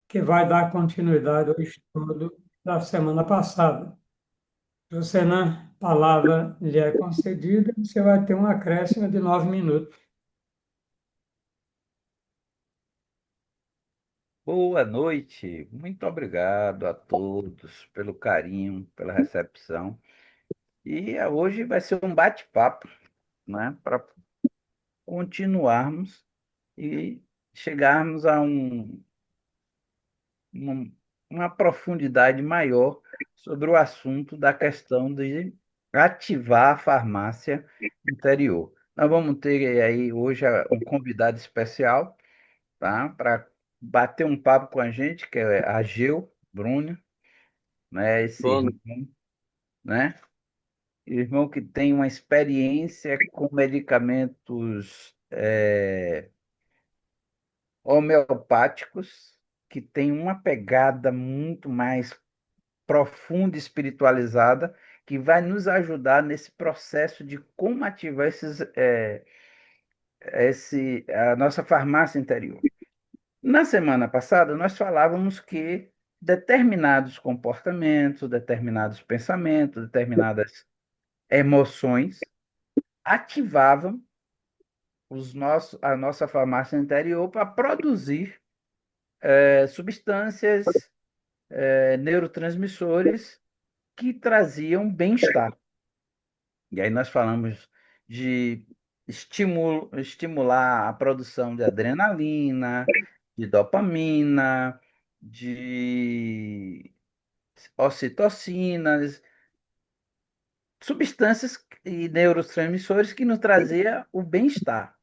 que vai dar continuidade ao estudo da semana passada. Se você na palavra lhe é concedida, você vai ter um acréscimo de 9 minutos. Boa noite, muito obrigado a todos pelo carinho, pela recepção. Hoje vai ser um bate-papo, né, para continuarmos e chegarmos a um- uma profundidade maior sobre o assunto da questão de ativar a farmácia interior. Nós vamos ter aí hoje um convidado especial, tá, para bater um papo com a gente, que é a Geu Bruna, né? Esse Boa, irmão, né? Irmão que tem uma experiência com medicamentos homeopáticos, que tem uma pegada muito mais profunda e espiritualizada, que vai nos ajudar nesse processo de como ativar a nossa farmácia interior. Na semana passada, nós falávamos que determinados comportamentos, determinados pensamentos, determinadas emoções ativavam a nossa farmácia interior para produzir substâncias, neurotransmissores que traziam bem-estar. E aí nós falamos de estimular a produção de adrenalina, de dopamina, de ocitocinas, substâncias e neurotransmissores que nos trazia o bem-estar.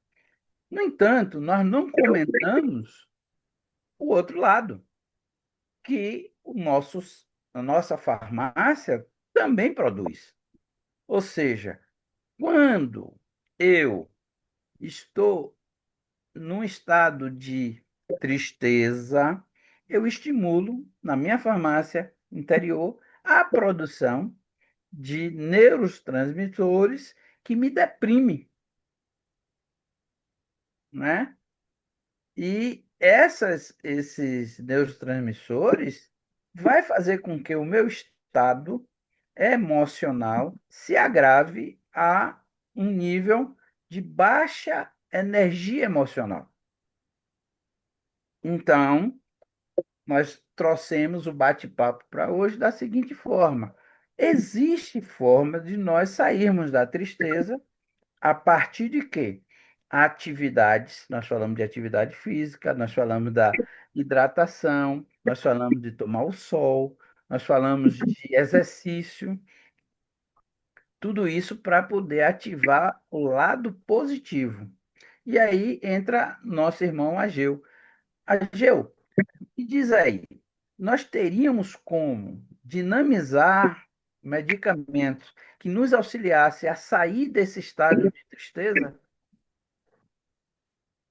No entanto, nós não comentamos o outro lado, que a nossa farmácia também produz. Ou seja, quando eu estou num estado de tristeza, eu estimulo na minha farmácia interior a produção de neurotransmissores que me deprimem, né? E esses neurotransmissores vai fazer com que o meu estado emocional se agrave a um nível de baixa energia emocional. Então, nós trouxemos o bate-papo para hoje da seguinte forma: existe forma de nós sairmos da tristeza a partir de quê? Atividades, nós falamos de atividade física, nós falamos da hidratação, nós falamos de tomar o sol, nós falamos de exercício, tudo isso para poder ativar o lado positivo. E aí entra nosso irmão Ageu. Ageu, me diz aí, nós teríamos como dinamizar medicamentos que nos auxiliasse a sair desse estado de tristeza?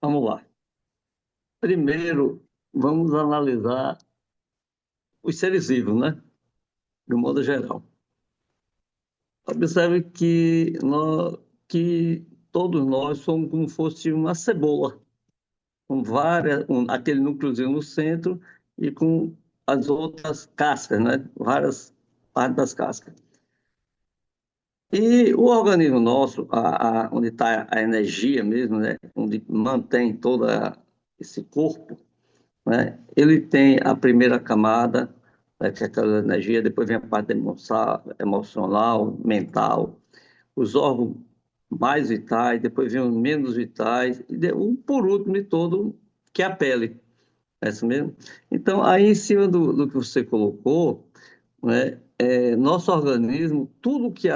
vamos lá. Primeiro, vamos analisar os seres vivos, né? De um modo geral. Observe que todos nós somos como fosse uma cebola, com aquele núcleozinho no centro e com as outras cascas, né? Várias partes das cascas. E o organismo nosso, onde está a energia mesmo, né? Onde mantém todo esse corpo, né? Ele tem a primeira camada, né, que é aquela energia, depois vem a parte emocional, mental, os órgãos mais vitais, depois vem os menos vitais, por último de todo, que é a pele. É isso mesmo? Então, aí em cima do que você colocou, né, nosso organismo, tudo que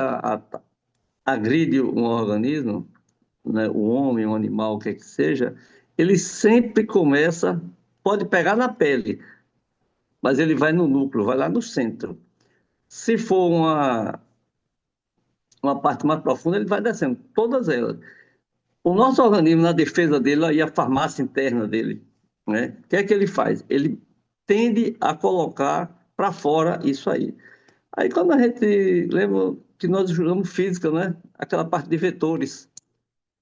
agride um organismo, né, o homem, o animal, o que é que seja, ele sempre começa, pode pegar na pele, mas ele vai no núcleo, vai lá no centro. Se for uma parte mais profunda, ele vai descendo, todas elas. O nosso organismo, na defesa dele, aí a farmácia interna dele, né? O que é que ele faz? Ele tende a colocar para fora isso aí. Aí quando a gente lembra que nós estudamos física, né? Aquela parte de vetores,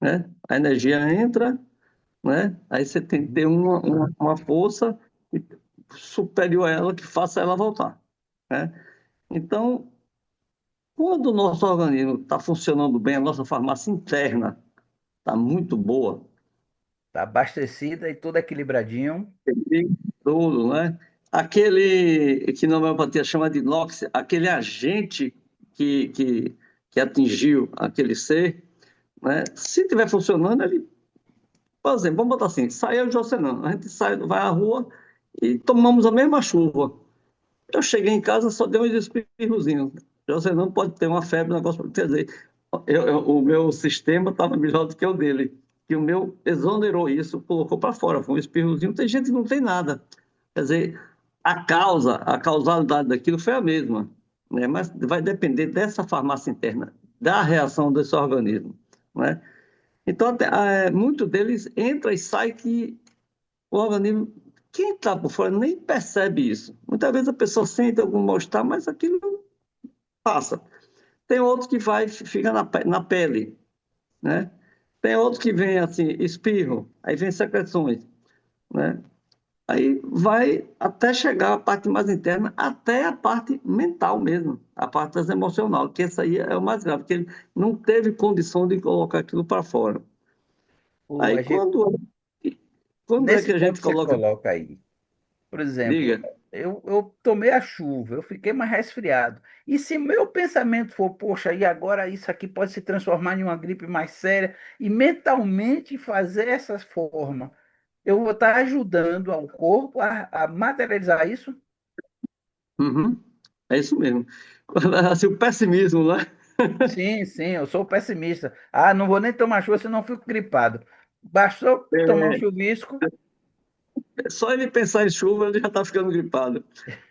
né? A energia entra, né? Aí você tem que ter uma força superior a ela que faça ela voltar, né? Então, quando o nosso organismo está funcionando bem, a nossa farmácia interna está muito boa, Tá abastecida e tudo equilibradinho. e tudo, né? Aquele que na homeopatia chama de inox, aquele agente que, que, que atingiu aquele ser, né? Se estiver funcionando, ele, por exemplo, vamos botar assim, sai eu e você não, a gente sai, vai à rua e tomamos a mesma chuva. Eu cheguei em casa, só dei uns espirrozinhos. Você não pode ter uma febre, um negócio, quer dizer, o meu sistema estava melhor do que o dele. E o meu exonerou isso, colocou para fora, foi um espirrozinho. Tem gente que não tem nada. Quer dizer, a causalidade daquilo foi a mesma, né? Mas vai depender dessa farmácia interna, da reação desse organismo, né? Então, muito deles entra e sai que o organismo, quem está por fora nem percebe isso. Muitas vezes a pessoa sente algum mal-estar, mas aquilo passa. Tem outro que vai, fica na pele, né? Tem outro que vem assim, espirro, aí vem secreções, né? Aí vai até chegar a parte mais interna, até a parte mental mesmo, a parte das emocional, que essa aí é o mais grave, porque ele não teve condição de colocar aquilo para fora. O, Aí a gente, quando é nesse que a ponto gente que você coloca, coloca aí, por exemplo, diga, eu tomei a chuva, eu fiquei mais resfriado. E se meu pensamento for, poxa, e agora isso aqui pode se transformar em uma gripe mais séria, e mentalmente fazer essa forma, eu vou estar ajudando ao corpo a materializar isso? uhum, é isso mesmo. Assim, o pessimismo, né? Sim, sim, eu sou pessimista. Ah, não vou nem tomar chuva, senão eu fico gripado. Bastou tomar um chuvisco. Só ele pensar em chuva, ele já está ficando gripado,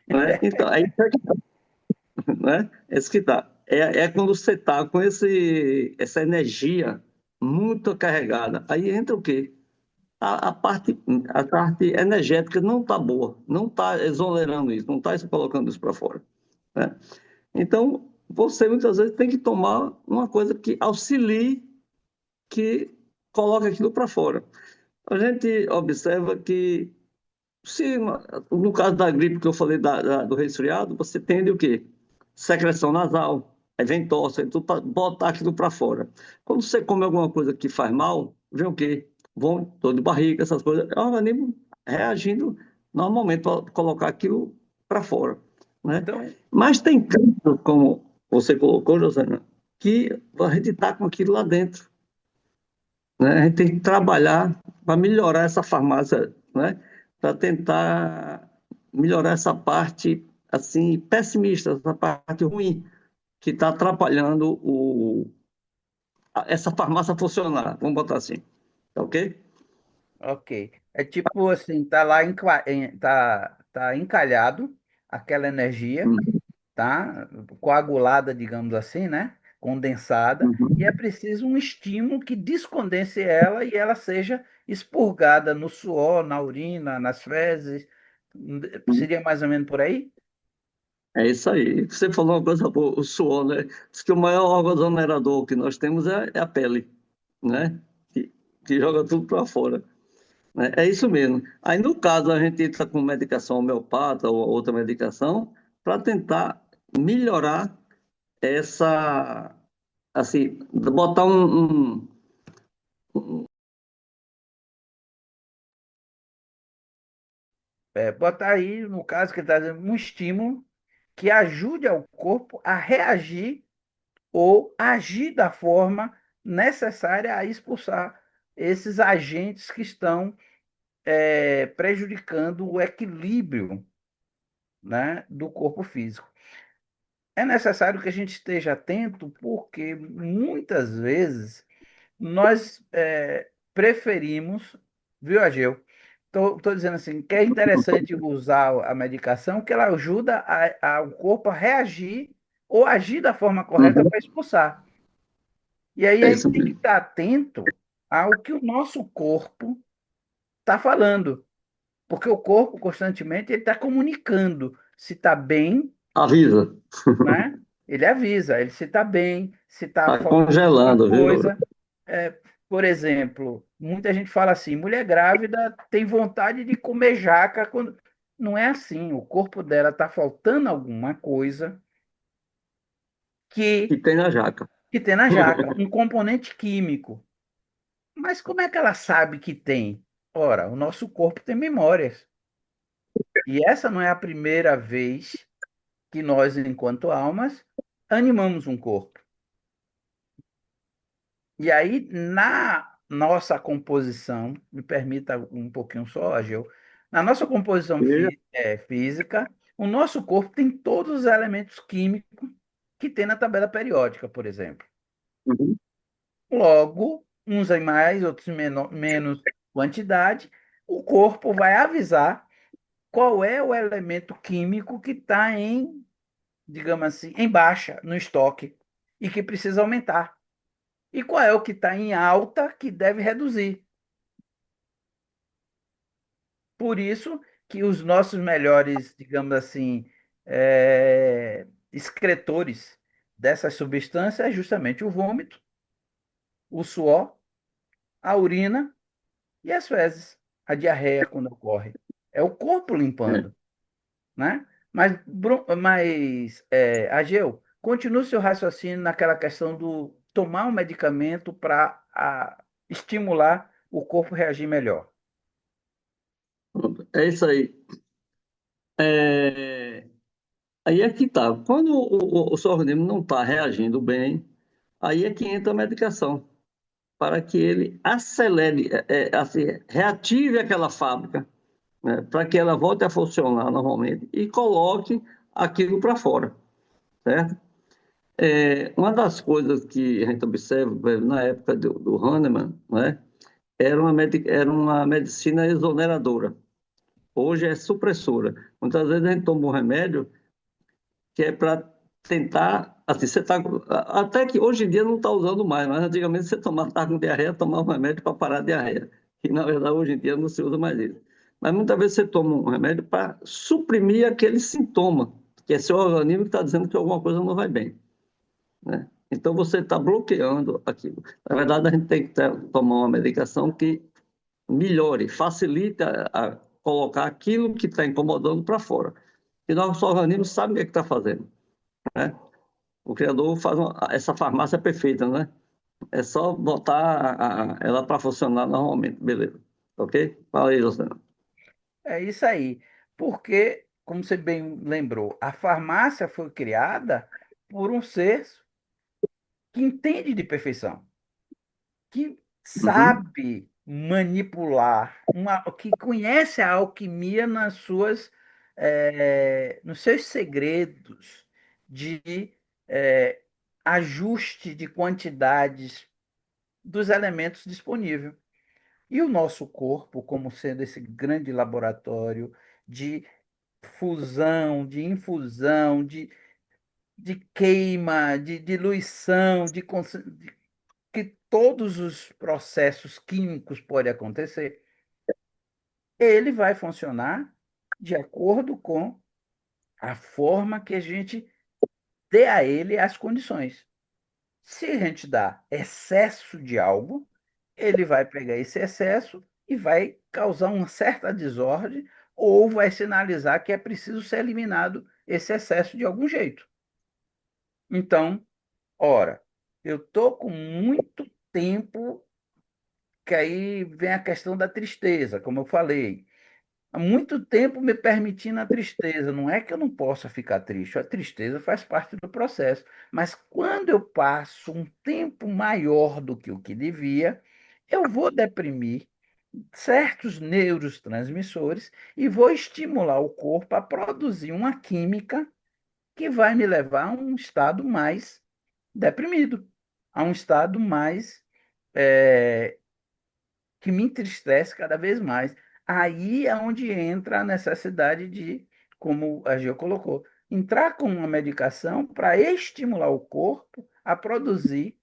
né? Então, aí, né? Esse que tá. É quando você está com essa energia muito carregada. Aí entra o quê? A, a parte, a parte energética não está boa, não está exonerando isso, não está colocando isso para fora, né? Então, você muitas vezes tem que tomar uma coisa que auxilie, que coloque aquilo para fora. A gente observa que se, no caso da gripe que eu falei do resfriado, você tende o quê? Secreção nasal, aí vem tosse, aí tudo para botar aquilo para fora. Quando você come alguma coisa que faz mal, vem o quê? Vômito, dor de barriga, essas coisas. É o organismo reagindo normalmente para colocar aquilo para fora, né? Então, Mas tem casos, como você colocou, Josana, que a gente está com aquilo lá dentro, né? A gente tem que trabalhar para melhorar essa farmácia, né? Para tentar melhorar essa parte assim pessimista, essa parte ruim que está atrapalhando essa farmácia funcionar. Vamos botar assim, tá ok? ok. É tipo assim, tá lá tá encalhado aquela energia, Uhum, tá? Coagulada, digamos assim, né? Condensada, e é uhum, preciso um estímulo que descondense ela e ela seja expurgada no suor, na urina, nas fezes. uhum. Seria mais ou menos por aí? É isso aí. Você falou uma coisa boa, o suor, né? Diz que o maior órgão exonerador que nós temos é a pele, né? Que joga tudo para fora. Né? É isso mesmo. Aí, no caso, a gente entra com medicação homeopata ou outra medicação para tentar melhorar essa, assim, botar É, botar aí, no caso que ele está dizendo, um estímulo que ajude ao corpo a reagir ou agir da forma necessária a expulsar esses agentes que estão prejudicando o equilíbrio, né, do corpo físico. É necessário que a gente esteja atento, porque muitas vezes nós preferimos, viu, Ageu? Estou dizendo assim, que é interessante usar a medicação, que ela ajuda o corpo a reagir ou agir da forma correta uhum, para expulsar. E aí é a gente isso tem que mesmo. estar atento ao que o nosso corpo está falando, porque o corpo constantemente ele está comunicando se está bem, Avisa. né? Ele avisa, ele se está bem, se está Tá faltando alguma congelando, viu? coisa. Por exemplo, muita gente fala assim, mulher grávida tem vontade de comer jaca quando... Não é assim. O corpo dela está faltando alguma coisa Que que, tem na jaca. que tem na jaca, um componente químico. Mas como é que ela sabe que tem? Ora, o nosso corpo tem memórias. E essa não é a primeira vez que nós, enquanto almas, animamos um corpo. E aí, na nossa composição, me permita um pouquinho só, Ageu, na nossa composição E, física, o nosso corpo tem todos os elementos químicos que tem na tabela periódica, por exemplo. uhum, Logo, uns em mais, outros menos quantidade, o corpo vai avisar qual é o elemento químico que está em, digamos assim, em baixa no estoque e que precisa aumentar. E qual é o que está em alta que deve reduzir. Por isso que os nossos melhores, digamos assim, excretores dessas substâncias é justamente o vômito, o suor, a urina e as fezes, a diarreia quando ocorre. É o corpo é, limpando, né? Ageu, continua o seu raciocínio naquela questão do tomar um medicamento para estimular o corpo a reagir melhor. pronto. É isso aí. É, aí é que tá. Quando o seu organismo não está reagindo bem, aí é que entra a medicação, para que ele acelere, assim, reative aquela fábrica, né, para que ela volte a funcionar normalmente e coloque aquilo para fora, certo? Uma das coisas que a gente observa, por exemplo, na época do Hahnemann, né, era uma medicina exoneradora. Hoje é supressora. Muitas vezes a gente toma um remédio que é para tentar, assim, você tá, até que hoje em dia não está usando mais, mas antigamente você tomava, estava com diarreia, tomava um remédio para parar a diarreia. E na verdade hoje em dia não se usa mais isso. Mas muitas vezes você toma um remédio para suprimir aquele sintoma, que é seu organismo que está dizendo que alguma coisa não vai bem, né? Então você está bloqueando aquilo. Na verdade, a gente tem que tomar uma medicação que melhore, facilite colocar aquilo que está incomodando para fora. E nosso organismo sabe o que é que está fazendo, né? O criador faz essa farmácia perfeita, né? É só botar ela para funcionar normalmente, beleza. Ok? Fala aí, Luciano. É isso aí. Porque, como você bem lembrou, a farmácia foi criada por um ser que entende de perfeição, que Uhum. sabe manipular, que conhece a alquimia nos seus segredos de eh, ajuste de quantidades dos elementos disponíveis. E o nosso corpo, como sendo esse grande laboratório de fusão, de infusão, de queima, de diluição, de que todos os processos químicos podem acontecer, ele vai funcionar de acordo com a forma que a gente dê a ele as condições. Se a gente dá excesso de algo, ele vai pegar esse excesso e vai causar uma certa desordem ou vai sinalizar que é preciso ser eliminado esse excesso de algum jeito. Então, ora, eu estou com muito tempo, que aí vem a questão da tristeza, como eu falei. Há muito tempo me permitindo a tristeza. Não é que eu não possa ficar triste, a tristeza faz parte do processo. Mas quando eu passo um tempo maior do que o que devia, eu vou deprimir certos neurotransmissores e vou estimular o corpo a produzir uma química que vai me levar a um estado mais deprimido, a um estado mais eh, que me entristece cada vez mais. Aí é onde entra a necessidade de, como a Geo colocou, entrar com uma medicação para estimular o corpo a produzir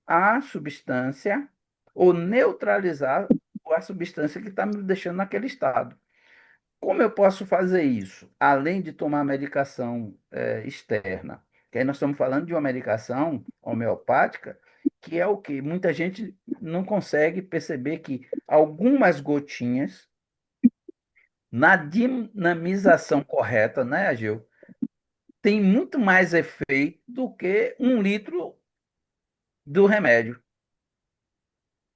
a substância ou neutralizar a substância que está me deixando naquele estado. Como eu posso fazer isso? Além de tomar medicação externa, que aí nós estamos falando de uma medicação homeopática, que é o que muita gente não consegue perceber que algumas gotinhas na dinamização correta, né, Agil, tem muito mais efeito do que 1 litro do remédio.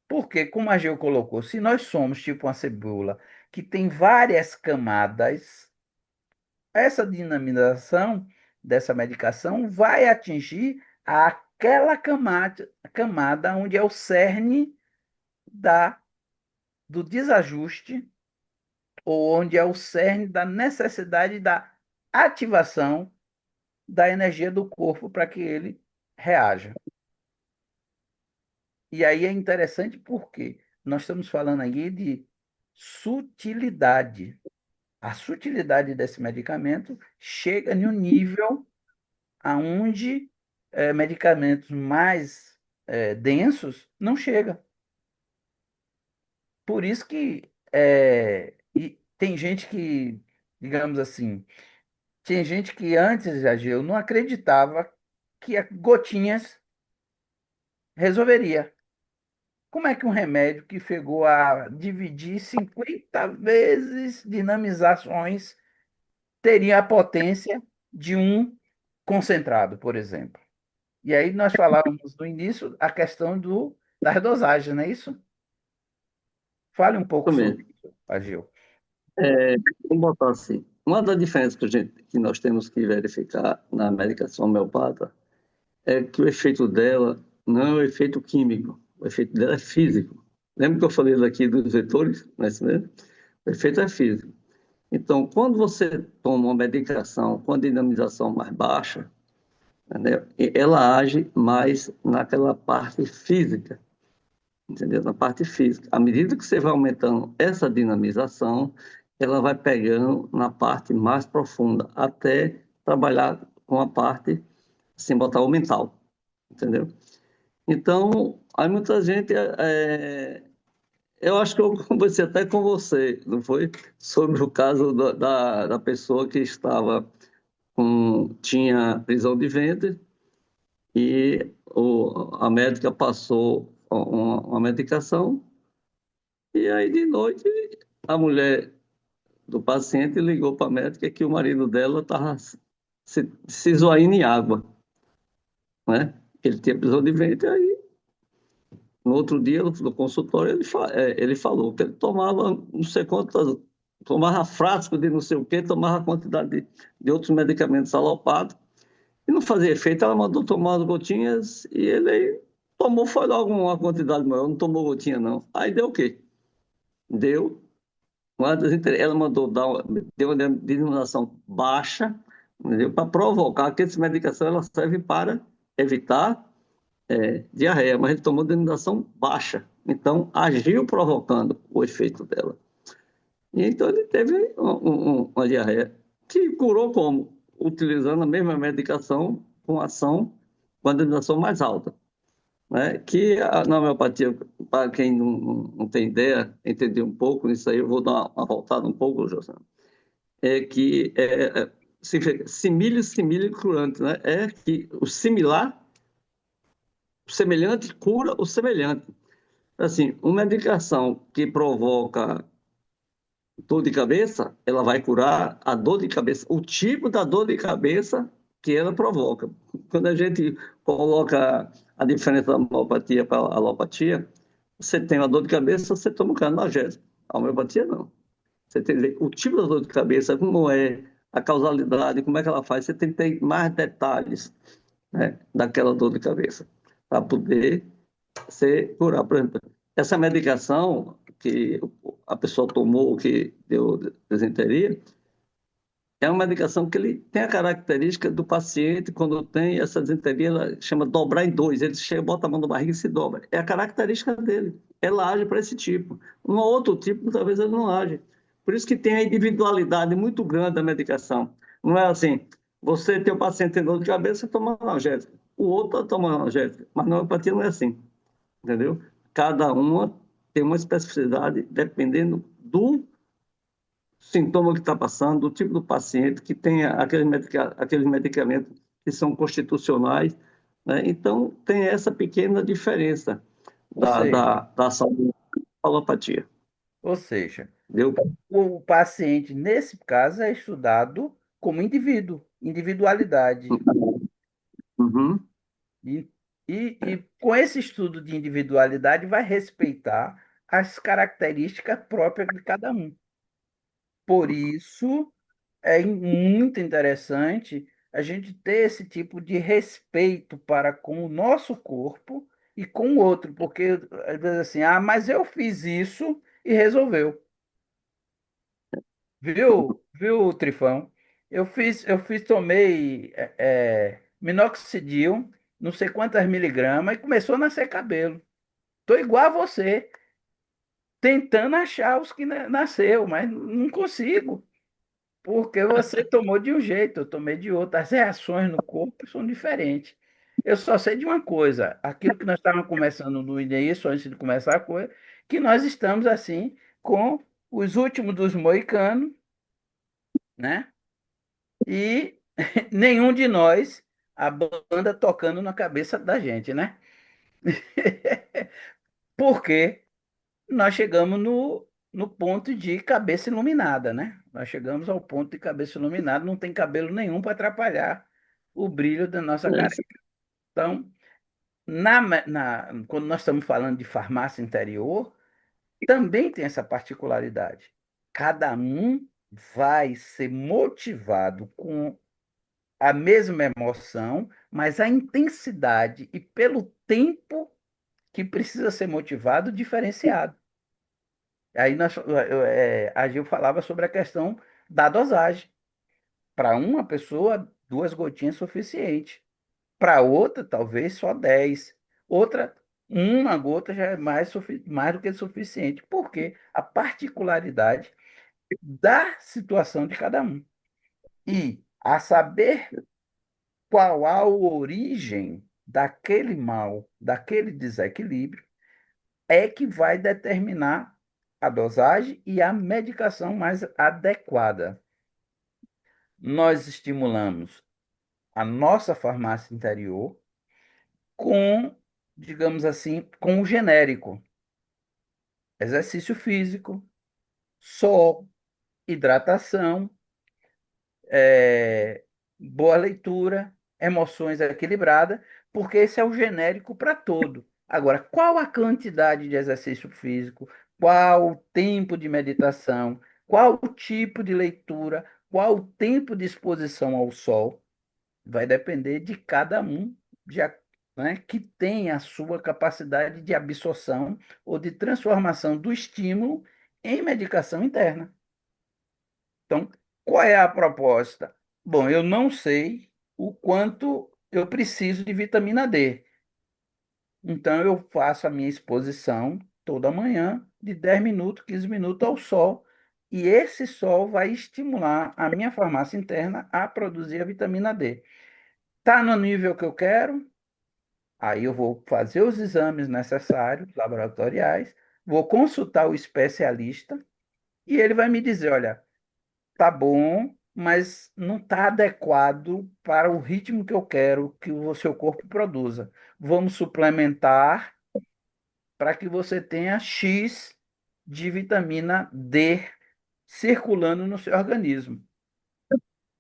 Porque, como a Geo colocou, se nós somos tipo uma cebola que tem várias camadas, essa dinamização dessa medicação vai atingir aquela camada onde é o cerne da, do desajuste, ou onde é o cerne da necessidade da ativação da energia do corpo para que ele reaja. E aí é interessante porque nós estamos falando aí de sutilidade. A sutilidade desse medicamento chega em um nível aonde medicamentos mais densos não chega. Por isso que e tem gente que, digamos assim, tem gente que antes, Ageu, não acreditava que gotinhas resolveria. Como é que um remédio que chegou a dividir 50 vezes dinamizações teria a potência de um concentrado, por exemplo? E aí nós falávamos no início a questão das dosagens, não é isso? Fale um pouco Isso sobre mesmo. isso, Agil. É, vamos botar assim. Uma das diferenças que nós temos que verificar na medicação homeopata é que o efeito dela não é o efeito químico, o efeito dela é físico. Lembra que eu falei daqui dos vetores? Não é isso mesmo? O efeito é físico. Então, quando você toma uma medicação com a dinamização mais baixa, entendeu? Ela age mais naquela parte física, entendeu? Na parte física. À medida que você vai aumentando essa dinamização, ela vai pegando na parte mais profunda, até trabalhar com a parte, sem botar o mental, entendeu? Então, aí muita gente, eu acho que eu conversei até com você, não foi? Sobre o caso da pessoa que tinha prisão de ventre e a médica passou uma medicação e aí de noite a mulher do paciente ligou para a médica que o marido dela estava se esvaindo em água, né? Ele tinha prisão de ventre, aí no outro dia no consultório ele falou que ele tomava não sei quantas, tomava frasco de não sei o quê, tomava quantidade de outros medicamentos alopados e não fazia efeito. Ela mandou tomar as gotinhas e ele tomou, foi logo uma quantidade maior, não tomou gotinha não. Aí deu o quê? Deu ela mandou deu uma denominação baixa, para provocar que essa medicação ela serve para evitar diarreia, mas ele tomou denominação baixa. Então, agiu provocando o efeito dela. E então ele teve uma diarreia que curou como? Utilizando a mesma medicação com ação com a denominação mais alta. Né? Que na homeopatia, para quem não tem ideia, entender um pouco nisso aí, eu vou dar uma voltada um pouco, José. É que simile curante, né? É que o similar, o semelhante cura o semelhante. Assim, uma medicação que provoca dor de cabeça, ela vai curar a dor de cabeça, o tipo da dor de cabeça que ela provoca. Quando a gente coloca a diferença da homeopatia para a alopatia, você tem uma dor de cabeça, você toma um analgésico. A homeopatia não. Você tem que ver o tipo da dor de cabeça, como é a causalidade, como é que ela faz. Você tem que ter mais detalhes, né, daquela dor de cabeça para poder ser curar. Por exemplo, essa medicação que a pessoa tomou, que deu desinteria, é uma medicação que ele tem a característica do paciente, quando tem essa desinteria, ela chama dobrar em dois. Ele chega, bota a mão na barriga e se dobra. É a característica dele. Ela age para esse tipo. Um outro tipo, talvez ele não age. Por isso que tem a individualidade muito grande da medicação. Não é assim, você tem um paciente tem dor de cabeça, você toma analgésico. O outro toma analgésico. Mas na homeopatia não é assim, entendeu? Cada uma tem uma especificidade dependendo do sintoma que está passando, do tipo do paciente, que tem aqueles medicamentos que são constitucionais, né? Então, tem essa pequena diferença Ou seja, da saúde da alopatia. ou seja, Viu? O paciente, nesse caso, é estudado como indivíduo, individualidade. Uhum. E, e com esse estudo de individualidade, vai respeitar as características próprias de cada um. Por isso, é muito interessante a gente ter esse tipo de respeito para com o nosso corpo e com o outro, porque às vezes assim, ah, mas eu fiz isso e resolveu. Viu, Trifão? Tomei minoxidil, não sei quantas miligramas, e começou a nascer cabelo. Tô igual a você, tentando achar os que nasceu, mas não consigo. Porque você tomou de um jeito, eu tomei de outro. As reações no corpo são diferentes. Eu só sei de uma coisa, aquilo que nós estávamos conversando no início, antes de começar a coisa, que nós estamos assim com os últimos dos moicanos, né? E nenhum de nós, a banda tocando na cabeça da gente, né? Porque nós chegamos no ponto de cabeça iluminada, né? Nós chegamos ao ponto de cabeça iluminada, não tem cabelo nenhum para atrapalhar o brilho da nossa É, cara. Então, quando nós estamos falando de farmácia interior, também tem essa particularidade. Cada um vai ser motivado com a mesma emoção, mas a intensidade e pelo tempo que precisa ser motivado diferenciado. Aí a Gil falava sobre a questão da dosagem. Para uma pessoa, 2 gotinhas é suficiente. Para outra, talvez só 10. Outra, uma gota já é mais do que suficiente. Porque a particularidade da situação de cada um. E a saber qual a origem daquele mal, daquele desequilíbrio, é que vai determinar a dosagem e a medicação mais adequada. Nós estimulamos a nossa farmácia interior com, digamos assim, com o genérico: exercício físico, sol, hidratação, é, boa leitura, emoções equilibradas, porque esse é o genérico para todo. Agora, qual a quantidade de exercício físico? Qual o tempo de meditação? Qual o tipo de leitura? Qual o tempo de exposição ao sol? Vai depender de cada um, de, né, que tem a sua capacidade de absorção ou de transformação do estímulo em medicação interna. Então, qual é a proposta? Bom, eu não sei o quanto eu preciso de vitamina D. Então, eu faço a minha exposição toda manhã, de 10 minutos, 15 minutos ao sol. E esse sol vai estimular a minha farmácia interna a produzir a vitamina D. Está no nível que eu quero? Aí eu vou fazer os exames necessários, laboratoriais, vou consultar o especialista e ele vai me dizer: olha, tá bom, mas não está adequado para o ritmo que eu quero que o seu corpo produza. Vamos suplementar para que você tenha X de vitamina D circulando no seu organismo.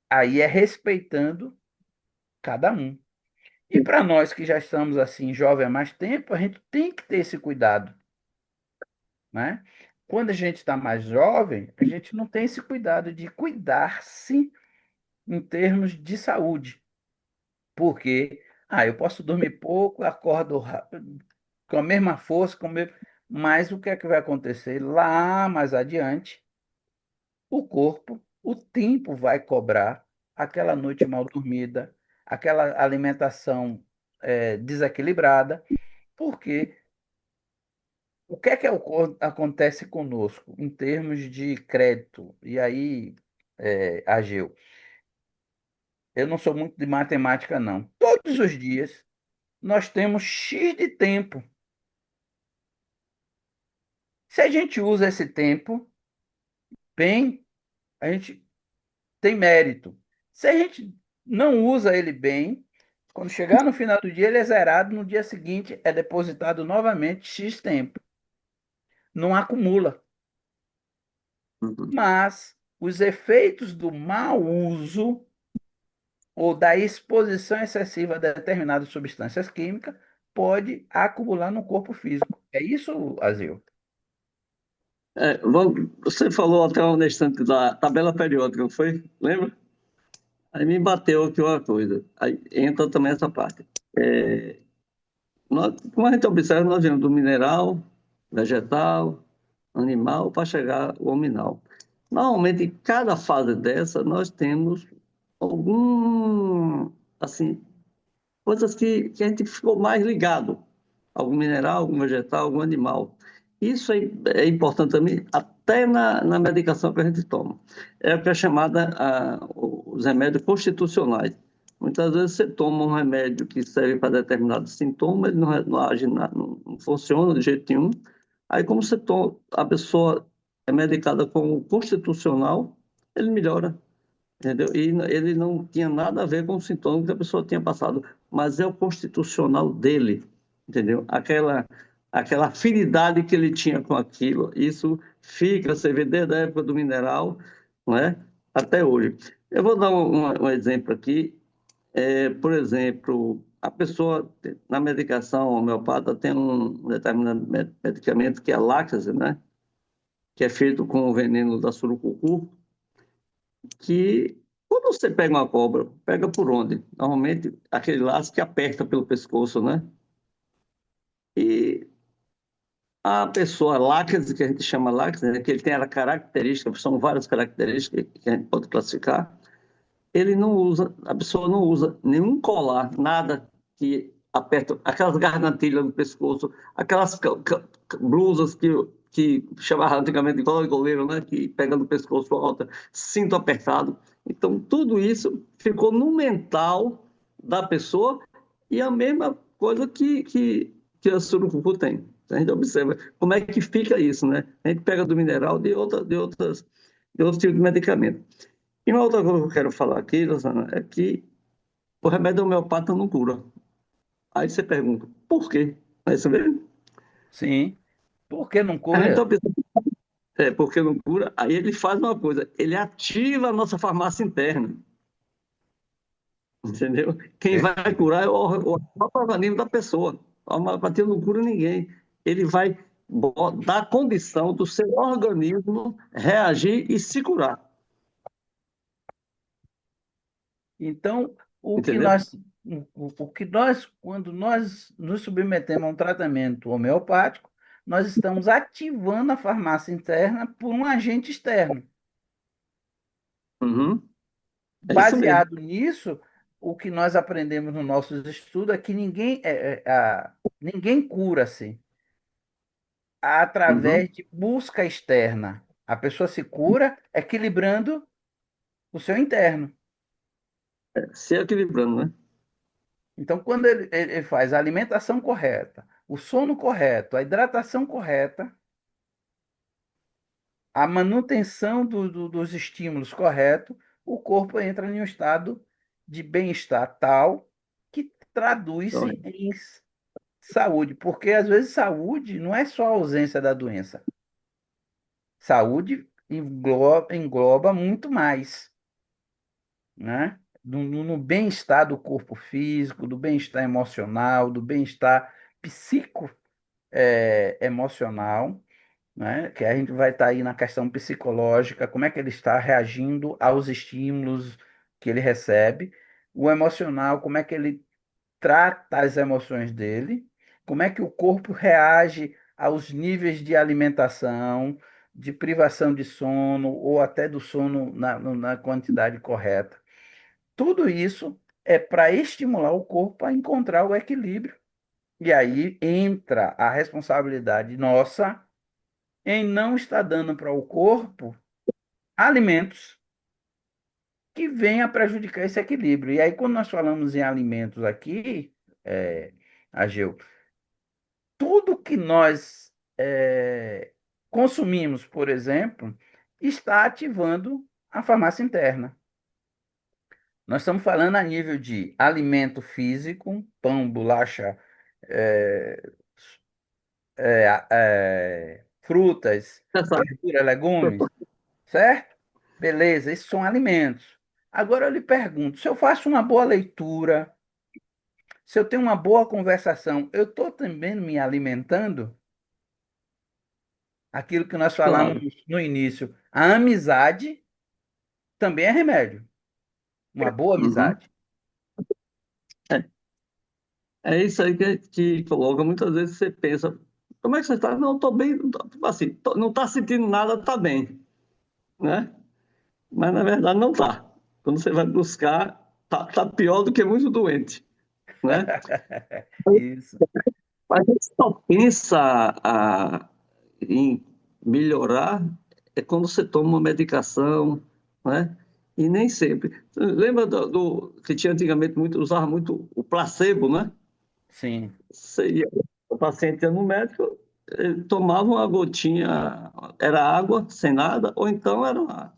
Aí é respeitando cada um. E para nós que já estamos assim, jovem há mais tempo, a gente tem que ter esse cuidado, né? Quando a gente está mais jovem, a gente não tem esse cuidado de cuidar-se em termos de saúde. Porque, eu posso dormir pouco, acordo com a mesma força, mas o que é que vai acontecer? Lá mais adiante, o corpo, o tempo vai cobrar aquela noite mal dormida, aquela alimentação desequilibrada, porque o que é que acontece conosco em termos de crédito? E aí, Ageu, eu não sou muito de matemática, não. Todos os dias nós temos X de tempo. Se a gente usa esse tempo bem, a gente tem mérito. Se a gente não usa ele bem, quando chegar no final do dia, ele é zerado, no dia seguinte é depositado novamente X tempo. Não acumula. Uhum. mas os efeitos do mau uso ou da exposição excessiva a determinadas substâncias químicas pode acumular no corpo físico. É isso, Azil? Você falou até um instante da tabela periódica, não foi? Lembra? Aí me bateu aqui uma coisa. Aí entra também essa parte. Como a gente observa, nós vemos do mineral, vegetal, animal, para chegar ao hominal. Normalmente, em cada fase dessa, nós temos algum, assim, coisas que a gente ficou mais ligado, algum mineral, algum vegetal, algum animal. Isso é importante também, até na medicação que a gente toma. É o que é chamada os remédios constitucionais. Muitas vezes você toma um remédio que serve para determinados sintomas, ele não age, não funciona de jeito nenhum. Aí, como a pessoa é medicada com o constitucional, ele melhora. Entendeu? E ele não tinha nada a ver com o sintoma que a pessoa tinha passado, mas é o constitucional dele, entendeu? Aquela afinidade que ele tinha com aquilo, isso fica, você vê desde a época do mineral, não é? Até hoje. Eu vou dar um exemplo aqui. Por exemplo, a pessoa, na medicação homeopata, tem um determinado medicamento que é a láctase, né? Que é feito com o veneno da surucucu, que quando você pega uma cobra, pega por onde? Normalmente aquele laço que aperta pelo pescoço, né? E a pessoa láctese, que a gente chama láctese, né, que ele tem a característica, são várias características que a gente pode classificar, ele não usa, a pessoa não usa nenhum colar, nada que aperta, aquelas gargantilhas no pescoço, aquelas blusas que chamava antigamente de colar de goleiro, né? Que pega no pescoço alta, cinto apertado. Então, tudo isso ficou no mental da pessoa e a mesma coisa que a surucucu tem. A gente observa como é que fica isso, né? A gente pega do mineral de outros tipos de medicamento. E uma outra coisa que eu quero falar aqui, Rosana, é que o remédio homeopata não cura. Aí você pergunta, por quê? É isso mesmo? Sim. Por que não A gente cura? tá pensando, porque não cura? Aí ele faz uma coisa, ele ativa a nossa farmácia interna, entendeu? Quem vai Perfeito. curar é o próprio organismo da pessoa. A homeopatia não cura ninguém. Ele vai dar condição do seu organismo reagir e se curar, Então, entendeu? quando nós nos submetemos a um tratamento homeopático, nós estamos ativando a farmácia interna por um agente externo. Uhum, é isso mesmo. Baseado nisso, o que nós aprendemos no nosso estudo é que ninguém cura-se Uhum. através de busca externa. A pessoa se cura equilibrando o seu interno. Se equilibrando, né? Então, quando ele faz a alimentação correta, o sono correto, a hidratação correta, a manutenção dos estímulos corretos, o corpo entra em um estado de bem-estar tal que Então, traduz-se em saúde. Porque, às vezes, saúde não é só a ausência da doença. Saúde engloba muito mais, né? No bem-estar do corpo físico, do bem-estar emocional, do bem-estar psico emocional, né? Que a gente vai estar aí na questão psicológica, como é que ele está reagindo aos estímulos que ele recebe, o emocional, como é que ele trata as emoções dele, como é que o corpo reage aos níveis de alimentação, de privação de sono ou até do sono na quantidade correta. Tudo isso é para estimular o corpo a encontrar o equilíbrio. E aí entra a responsabilidade nossa em não estar dando para o corpo alimentos que venham a prejudicar esse equilíbrio. E aí, quando nós falamos em alimentos aqui, Ageu, tudo que nós consumimos, por exemplo, está ativando a farmácia interna. Nós estamos falando a nível de alimento físico, pão, bolacha, é, frutas, essa, verduras, legumes. certo? Beleza, esses são alimentos. Agora eu lhe pergunto, se eu faço uma boa leitura, se eu tenho uma boa conversação, eu estou também me alimentando? Aquilo que nós falamos Claro. no início, a amizade também é remédio, uma boa Uhum. amizade. É, é isso aí que coloca. Muitas vezes você pensa, como é que você está? Não, estou bem, assim, não está sentindo nada, está bem, né? Mas na verdade não está. Quando você vai buscar, tá pior do que muito doente, né? Isso. Mas a gente só pensa em melhorar é quando você toma uma medicação, né? E nem sempre. Lembra que tinha antigamente muito, usava muito o placebo, né? Sim. Você ia, o paciente ia no médico, ele tomava uma gotinha, era água sem nada, ou então era uma,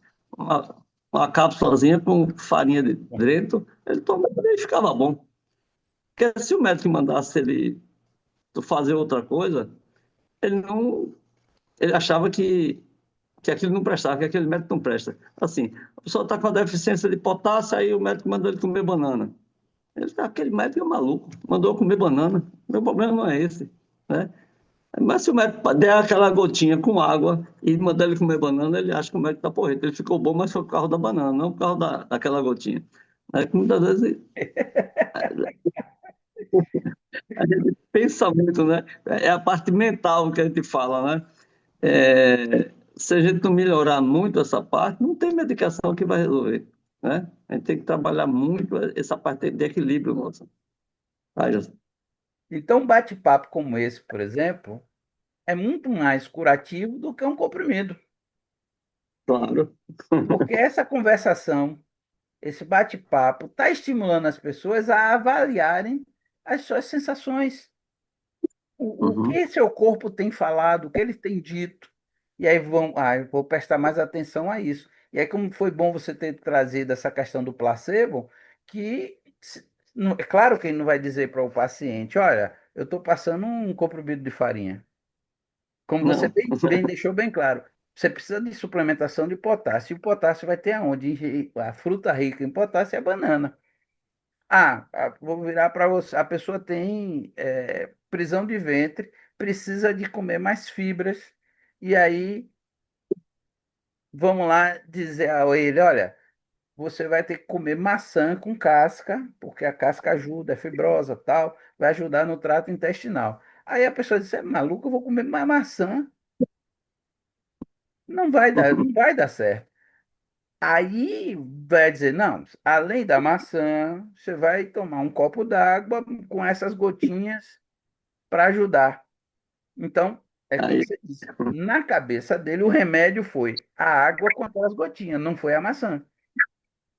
uma cápsulazinha com farinha dentro, ele tomava e ficava bom. Porque se o médico mandasse ele fazer outra coisa, ele não, ele achava que aquilo não prestava, que aquele médico não presta. Assim, a pessoa está com a deficiência de potássio, aí o médico manda ele comer banana. Ele, aquele médico é maluco, mandou eu comer banana. Meu problema não é esse, né? Mas se o médico der aquela gotinha com água e mandar ele comer banana, ele acha que o médico está porreta. Ele ficou bom, mas foi por causa da banana, não por causa daquela gotinha. É que muitas vezes a gente pensa muito, né? É a parte mental que a gente fala, né? Se a gente não melhorar muito essa parte, não tem medicação que vai resolver, né? A gente tem que trabalhar muito essa parte de equilíbrio, moça. Vai, José. Então, um bate-papo como esse, por exemplo, é muito mais curativo do que um comprimido. Claro. Porque essa conversação, esse bate-papo, está estimulando as pessoas a avaliarem as suas sensações. O Uhum. que seu corpo tem falado, o que ele tem dito. E aí eu vou prestar mais atenção a isso. E aí, como foi bom você ter trazido essa questão do placebo, que é claro que ele não vai dizer para o paciente, olha, eu estou passando um comprimido de farinha. Como você Não. bem deixou bem claro, você precisa de suplementação de potássio. E o potássio vai ter aonde? A fruta rica em potássio é a banana. Vou virar para você. A pessoa tem prisão de ventre, precisa de comer mais fibras. E aí, vamos lá dizer a ele, olha, você vai ter que comer maçã com casca, porque a casca ajuda, é fibrosa, tal, vai ajudar no trato intestinal. Aí a pessoa diz, é maluco, eu vou comer mais maçã. Não vai dar certo. Aí vai dizer, não, além da maçã, você vai tomar um copo d'água com essas gotinhas para ajudar. Então, é como Aí, você disse, na cabeça dele o remédio foi a água com aquelas gotinhas, não foi a maçã.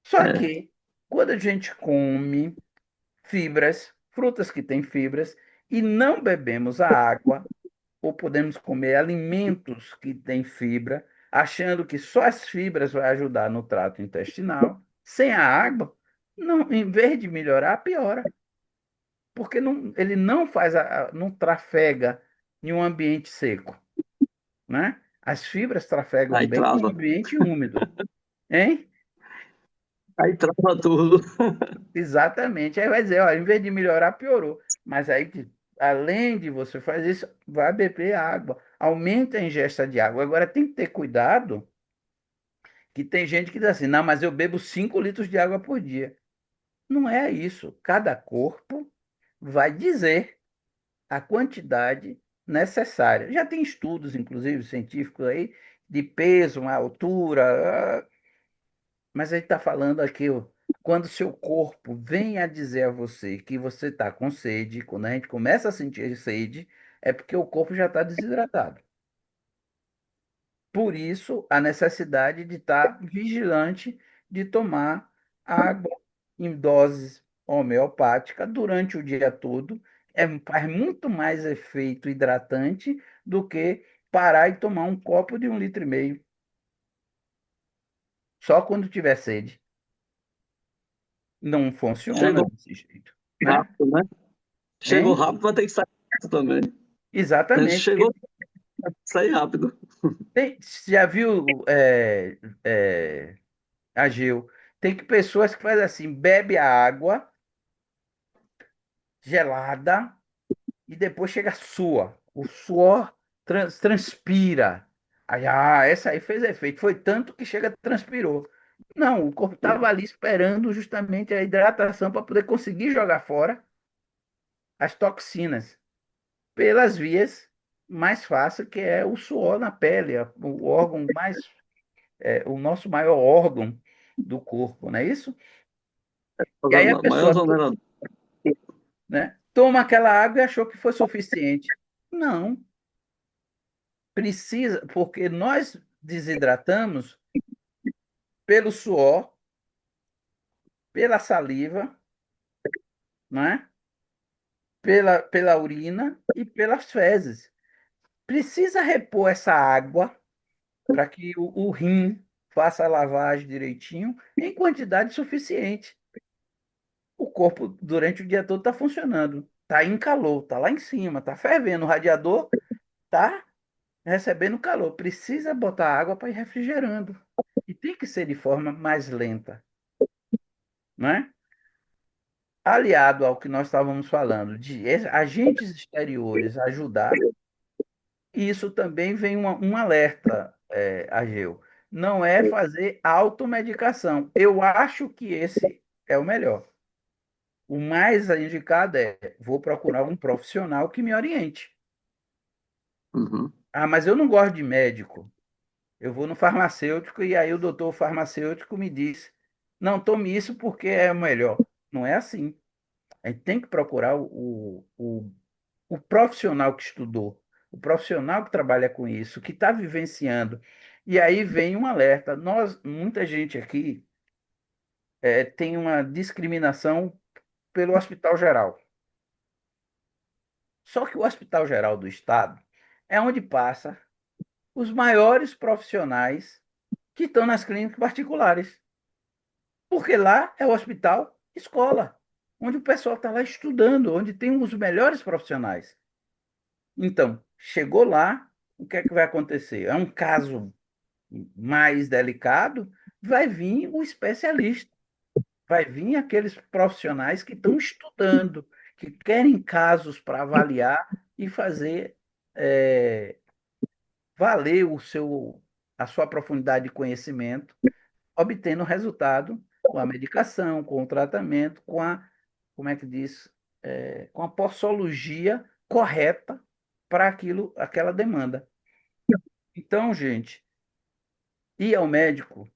Só é, que quando a gente come fibras, frutas que têm fibras, e não bebemos a água, ou podemos comer alimentos que têm fibra, achando que só as fibras vai ajudar no trato intestinal, sem a água, não, em vez de melhorar, piora, porque ele não faz não trafega em um ambiente seco, né? As fibras trafegam aí bem em um trava. ambiente úmido, hein? Aí trava tudo. Exatamente. Aí vai dizer, ó, em vez de melhorar, piorou. Mas aí, além de você fazer isso, vai beber água. Aumenta a ingesta de água. Agora tem que ter cuidado, que tem gente que diz assim, não, mas eu bebo 5 litros de água por dia. Não é isso. Cada corpo vai dizer a quantidade necessária. Já tem estudos, inclusive, científicos aí, de peso, uma altura, mas a gente está falando aqui, ó, quando seu corpo vem a dizer a você que você está com sede, quando a gente começa a sentir sede, é porque o corpo já está desidratado. Por isso, a necessidade de estar vigilante de tomar água em doses homeopáticas durante o dia todo. Faz muito mais efeito hidratante do que parar e tomar um copo de 1,5 litro, só quando tiver sede. Não funciona Chegou desse jeito, né? rápido, né? Chegou Hein? rápido, vai ter que sair também. Exatamente, porque Chegou. Sai rápido. Você já viu, Ageu? Tem que pessoas que fazem assim, bebe a água gelada e depois chega sua. O suor transpira. Aí, essa aí fez efeito. Foi tanto que chega, transpirou. Não, o corpo estava ali esperando justamente a hidratação para poder conseguir jogar fora as toxinas pelas vias mais fáceis, que é o suor na pele, o órgão mais, o nosso maior órgão do corpo, não é isso? E aí a Maior pessoa, exonerador. né, toma aquela água e achou que foi suficiente. Não, precisa, porque nós desidratamos pelo suor, pela saliva, né? Pela urina e pelas fezes. Precisa repor essa água para que o rim faça a lavagem direitinho em quantidade suficiente. O corpo, durante o dia todo, está funcionando. Está em calor, está lá em cima, está fervendo. O radiador está recebendo calor. Precisa botar água para ir refrigerando. E tem que ser de forma mais lenta, né? Aliado ao que nós estávamos falando, de agentes exteriores ajudar, e isso também vem um alerta, Ageu. Não é fazer automedicação. Eu acho que esse é o melhor. O mais indicado é: vou procurar um profissional que me oriente. Uhum. Ah, mas eu não gosto de médico. Eu vou no farmacêutico e aí o doutor farmacêutico me diz: não, tome isso porque é o melhor. Não é assim. A gente tem que procurar o profissional que estudou, o profissional que trabalha com isso, que está vivenciando. E aí vem um alerta. Muita gente aqui tem uma discriminação pelo Hospital Geral. Só que o Hospital Geral do Estado é onde passa os maiores profissionais que estão nas clínicas particulares. Porque lá é o hospital escola, onde o pessoal está lá estudando, onde tem os melhores profissionais. Então, chegou lá, o que é que vai acontecer? É um caso mais delicado, vai vir o especialista, vai vir aqueles profissionais que estão estudando, que querem casos para avaliar e fazer valer a sua profundidade de conhecimento, obtendo resultado com a medicação, com o tratamento, como é que diz, com a posologia correta para aquela demanda. Então, gente, ir ao médico,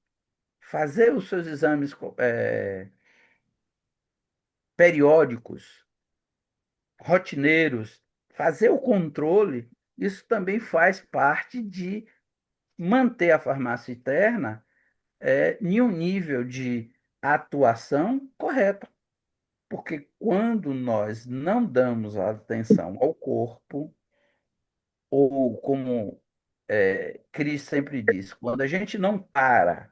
fazer os seus exames periódicos, rotineiros, fazer o controle, isso também faz parte de manter a farmácia interna em um nível de atuação correta. Porque quando nós não damos atenção ao corpo, ou como Cris sempre diz, quando a gente não para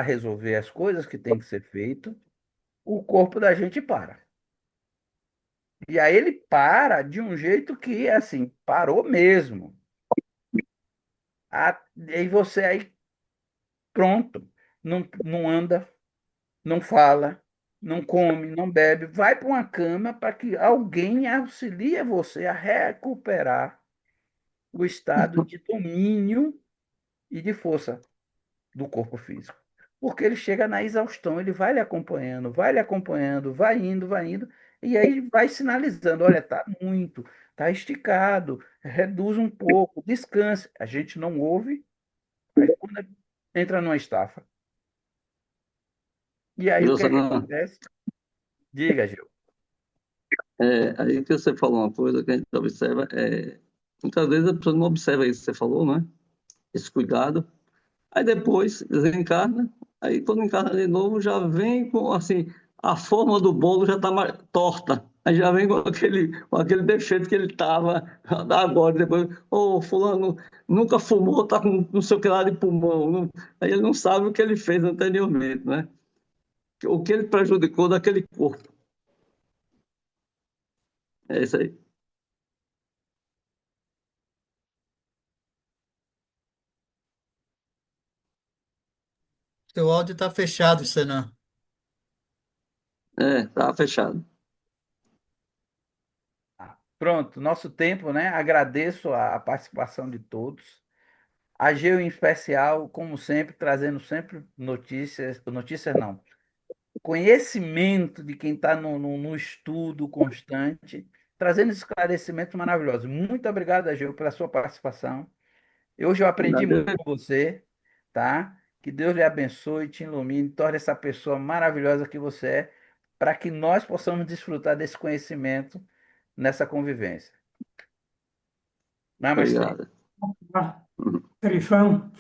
resolver as coisas que tem que ser feito, o corpo da gente para. E aí ele para de um jeito que, assim, parou mesmo. E aí você aí, pronto, não anda, não fala, não come, não bebe, vai para uma cama para que alguém auxilie você a recuperar o estado de domínio e de força do corpo físico. Porque ele chega na exaustão, ele vai lhe acompanhando, vai indo, e aí vai sinalizando: olha, está muito, está esticado, reduz um pouco, descanse. A gente não ouve, aí quando entra numa estafa. E aí o que é que Luciana, acontece? Diga, Gil. aí que você falou uma coisa que a gente observa, muitas vezes a pessoa não observa isso que você falou, né? Esse cuidado. Aí depois desencarna, aí quando encarna de novo já vem com, assim, a forma do bolo já está mais torta. Aí já vem com aquele defeito que ele estava agora, depois, fulano nunca fumou, está com não sei o que lá de pulmão. Aí ele não sabe o que ele fez anteriormente, né? O que ele prejudicou daquele corpo. É isso aí. Teu áudio está fechado, Senan. Tá fechado. Pronto, nosso tempo, né? Agradeço a participação de todos. A Geu em especial, como sempre, trazendo sempre notícias, notícias não, conhecimento de quem está no estudo constante, trazendo esclarecimentos maravilhosos. Muito obrigado, Ageu, pela sua participação. Hoje eu aprendi muito Agradeço. com você, tá? Que Deus lhe abençoe, te ilumine, torne essa pessoa maravilhosa que você é, para que nós possamos desfrutar desse conhecimento nessa convivência. Não é mais tempo. Obrigado. Trifão,